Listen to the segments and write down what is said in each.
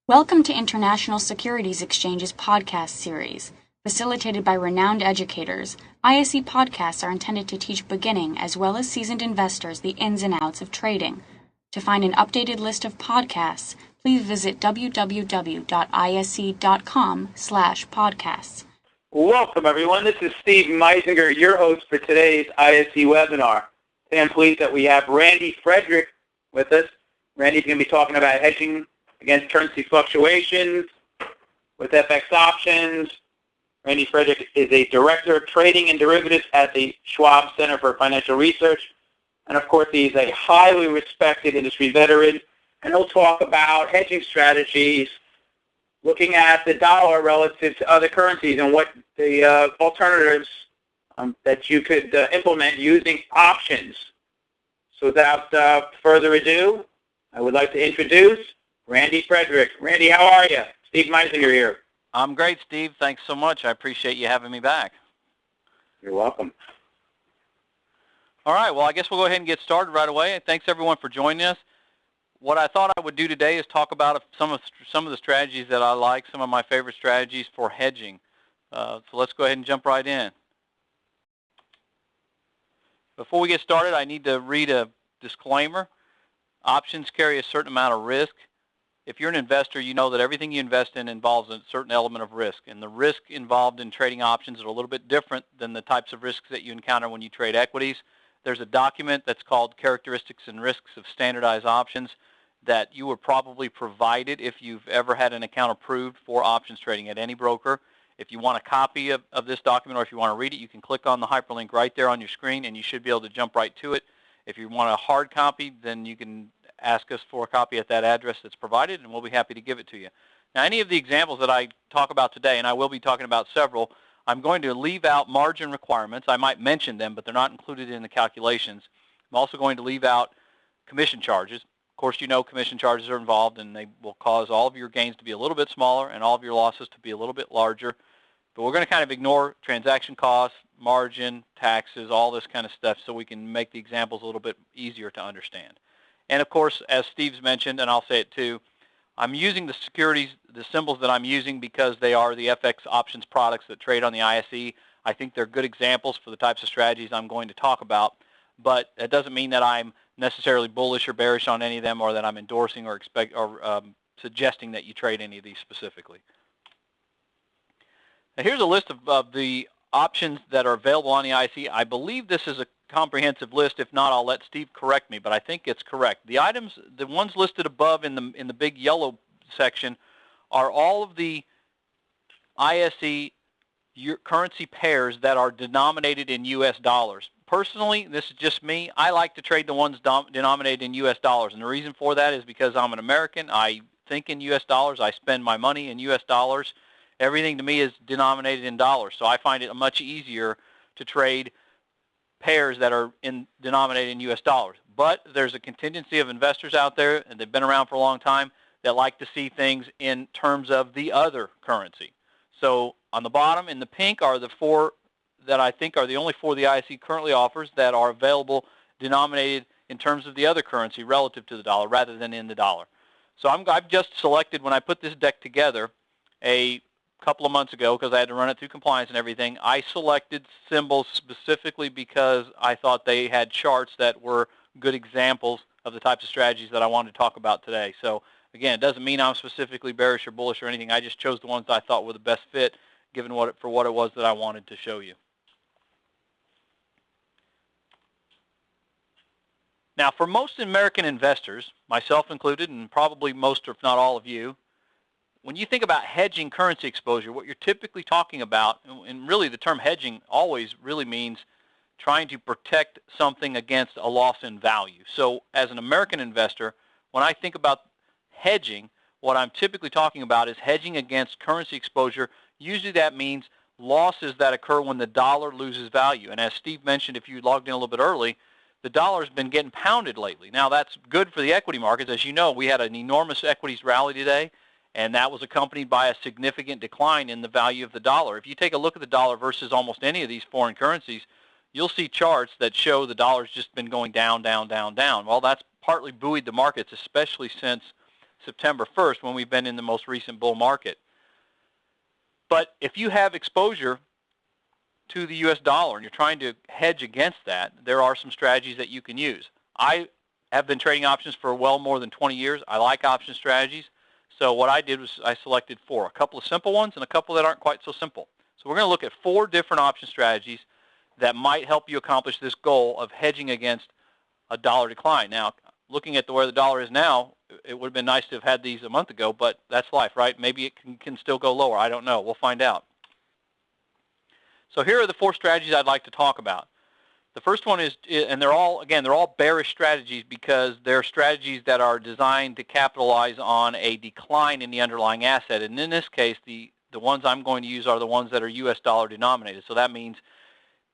Welcome to International Securities Exchange's podcast series. Facilitated by renowned educators, ISE podcasts are intended to teach beginning as well as seasoned investors the ins and outs of trading. To find an updated list of podcasts, please visit www.ise.com/podcasts. Welcome, everyone. This is Steve Meisinger, your host for today's ISE webinar. Today I'm pleased that we have Randy Frederick with us. Randy's going to be talking about hedging against currency fluctuations with FX options. Randy Frederick is a Director of Trading and Derivatives at the Schwab Center for Financial Research. And of course, he's a highly respected industry veteran. And he'll talk about hedging strategies, looking at the dollar relative to other currencies and what the alternatives that you could implement using options. So without further ado, I would like to introduce Randy Frederick. Randy, how are you? Steve Meisinger here. I'm great, Steve. Thanks so much. I appreciate you having me back. You're welcome. All right. Well, I guess we'll go ahead and get started right away. Thanks, everyone, for joining us. What I thought I would do today is talk about some of the strategies that I like, some of my favorite strategies for hedging. So let's go ahead and jump right in. Before we get started, I need to read a disclaimer. Options carry a certain amount of risk. If you're an investor, you know that everything you invest in involves a certain element of risk. And the risk involved in trading options are a little bit different than the types of risks that you encounter when you trade equities. There's a document that's called Characteristics and Risks of Standardized Options that you were probably provided if you've ever had an account approved for options trading at any broker. If you want a copy of this document or if you want to read it, you can click on the hyperlink right there on your screen and you should be able to jump right to it. If you want a hard copy, then you can ask us for a copy at that address that's provided, and we'll be happy to give it to you. Now, any of the examples that I talk about today, and I will be talking about several, I'm going to leave out margin requirements. I might mention them, but they're not included in the calculations. I'm also going to leave out commission charges. Of course, you know commission charges are involved, and they will cause all of your gains to be a little bit smaller and all of your losses to be a little bit larger. But we're going to kind of ignore transaction costs, margin, taxes, all this kind of stuff so we can make the examples a little bit easier to understand. And of course, as Steve's mentioned, and I'll say it too, I'm using the securities, the symbols that I'm using because they are the FX options products that trade on the ISE. I think they're good examples for the types of strategies I'm going to talk about, but that doesn't mean that I'm necessarily bullish or bearish on any of them or that I'm endorsing or suggesting that you trade any of these specifically. Now, here's a list of the options that are available on the ISE. I believe this is a comprehensive list. If not, I'll let Steve correct me, but I think it's correct. The items, the ones listed above in the big yellow section are all of the ISE currency pairs that are denominated in US dollars. Personally, this is just me. I like to trade the ones denominated in US dollars, and the reason for that is because I'm an American. I think in US dollars. I spend my money in US dollars. Everything to me is denominated in dollars, so I find it much easier to trade pairs that are denominated in US dollars. But there's a contingency of investors out there, and they've been around for a long time, that like to see things in terms of the other currency. So on the bottom in the pink are the four that I think are the only four the ISE currently offers that are available denominated in terms of the other currency relative to the dollar rather than in the dollar. So I've just selected, when I put this deck together a couple of months ago, because I had to run it through compliance and everything, I selected symbols specifically because I thought they had charts that were good examples of the types of strategies that I wanted to talk about today. So again, it doesn't mean I'm specifically bearish or bullish or anything. I just chose the ones that I thought were the best fit given what it was that I wanted to show you. Now, for most American investors, myself included, and probably most if not all of you, when you think about hedging currency exposure, what you're typically talking about, and really the term hedging always really means trying to protect something against a loss in value. So as an American investor, when I think about hedging, what I'm typically talking about is hedging against currency exposure. Usually that means losses that occur when the dollar loses value. And as Steve mentioned, if you logged in a little bit early, the dollar's been getting pounded lately. Now that's good for the equity markets. As you know, we had an enormous equities rally today, and that was accompanied by a significant decline in the value of the dollar. If you take a look at the dollar versus almost any of these foreign currencies, you'll see charts that show the dollar's just been going down, down, down, down. Well, that's partly buoyed the markets, especially since September 1st when we've been in the most recent bull market. But if you have exposure to the U.S. dollar and you're trying to hedge against that, there are some strategies that you can use. I have been trading options for well more than 20 years. I like option strategies. So what I did was I selected four, a couple of simple ones and a couple that aren't quite so simple. So we're going to look at four different option strategies that might help you accomplish this goal of hedging against a dollar decline. Now, looking at where the dollar is now, it would have been nice to have had these a month ago, but that's life, right? Maybe it can still go lower. I don't know. We'll find out. So here are the four strategies I'd like to talk about. The first one is, and they're all bearish strategies because they're strategies that are designed to capitalize on a decline in the underlying asset. And in this case, the ones I'm going to use are the ones that are U.S. dollar denominated. So that means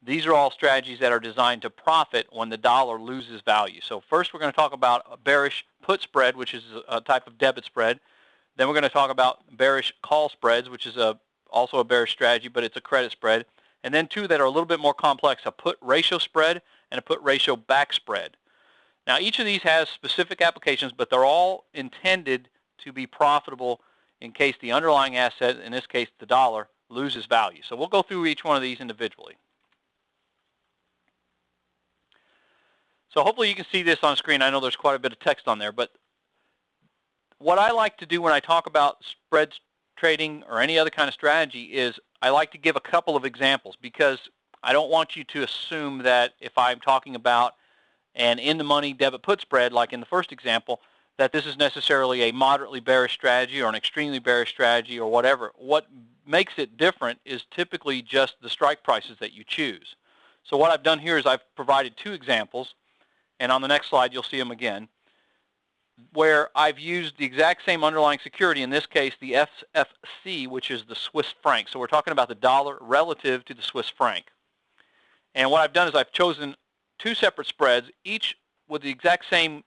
these are all strategies that are designed to profit when the dollar loses value. So first we're going to talk about a bearish put spread, which is a type of debit spread. Then we're going to talk about bearish call spreads, which is also a bearish strategy, but it's a credit spread. And then two that are a little bit more complex, a put ratio spread and a put ratio back spread. Now each of these has specific applications, but they're all intended to be profitable in case the underlying asset, in this case the dollar, loses value. So we'll go through each one of these individually. So hopefully you can see this on screen. I know there's quite a bit of text on there, but what I like to do when I talk about spreads trading or any other kind of strategy is I like to give a couple of examples because I don't want you to assume that if I'm talking about an in-the-money debit put spread, like in the first example, that this is necessarily a moderately bearish strategy or an extremely bearish strategy or whatever. What makes it different is typically just the strike prices that you choose. So what I've done here is I've provided two examples, and on the next slide you'll see them again, where I've used the exact same underlying security, in this case the SFC, which is the Swiss franc. So we're talking about the dollar relative to the Swiss franc. And what I've done is I've chosen two separate spreads, each with the exact same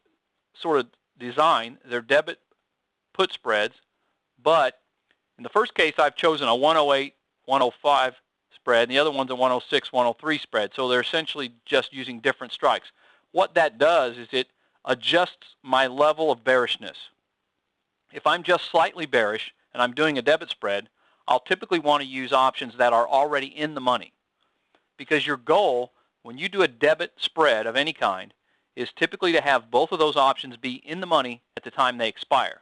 sort of design. They're debit put spreads, but in the first case I've chosen a 108, 105 spread, and the other one's a 106, 103 spread. So they're essentially just using different strikes. What that does is it adjusts my level of bearishness. If I'm just slightly bearish and I'm doing a debit spread, I'll typically want to use options that are already in the money. Because your goal, when you do a debit spread of any kind, is typically to have both of those options be in the money at the time they expire.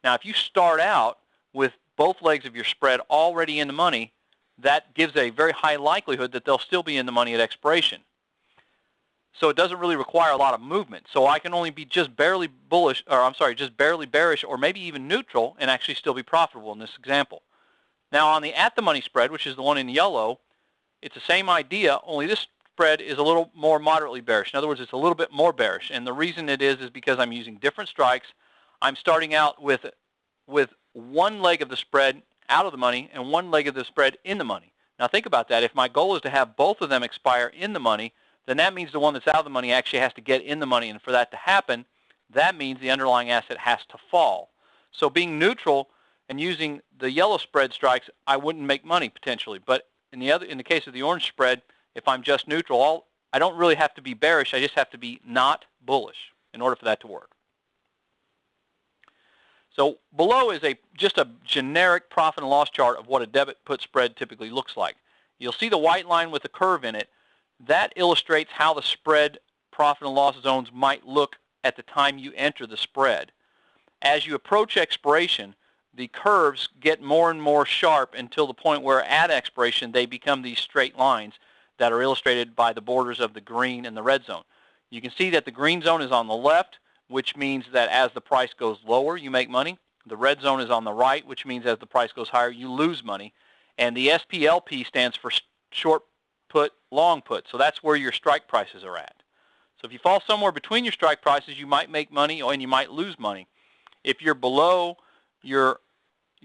Now, if you start out with both legs of your spread already in the money, that gives a very high likelihood that they'll still be in the money at expiration. So it doesn't really require a lot of movement. So I can only be just barely bullish, or I'm sorry, just barely bearish, or maybe even neutral, and actually still be profitable in this example. Now on the at-the-money spread, which is the one in yellow, it's the same idea, only this spread is a little more moderately bearish. In other words, it's a little bit more bearish. And the reason it is because I'm using different strikes. I'm starting out with one leg of the spread out of the money and one leg of the spread in the money. Now think about that. If my goal is to have both of them expire in the money, then that means the one that's out of the money actually has to get in the money. And for that to happen, that means the underlying asset has to fall. So being neutral and using the yellow spread strikes, I wouldn't make money potentially. But in the case of the orange spread, if I'm just neutral, I don't really have to be bearish. I just have to be not bullish in order for that to work. So below is just a generic profit and loss chart of what a debit put spread typically looks like. You'll see the white line with the curve in it. That illustrates how the spread profit and loss zones might look at the time you enter the spread. As you approach expiration, the curves get more and more sharp until the point where at expiration they become these straight lines that are illustrated by the borders of the green and the red zone. You can see that the green zone is on the left, which means that as the price goes lower, you make money. The red zone is on the right, which means as the price goes higher, you lose money. And the SPLP stands for short put, long put. So that's where your strike prices are at. So if you fall somewhere between your strike prices, you might make money and you might lose money. If you're below your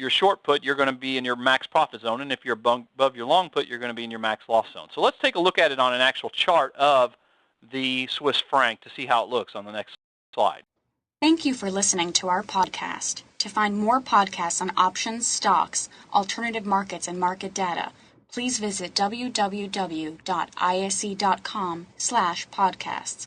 short put, you're going to be in your max profit zone. And if you're above your long put, you're going to be in your max loss zone. So let's take a look at it on an actual chart of the Swiss franc to see how it looks on the next slide. Thank you for listening to our podcast. To find more podcasts on options, stocks, alternative markets, and market data, please visit www.ise.com/podcasts.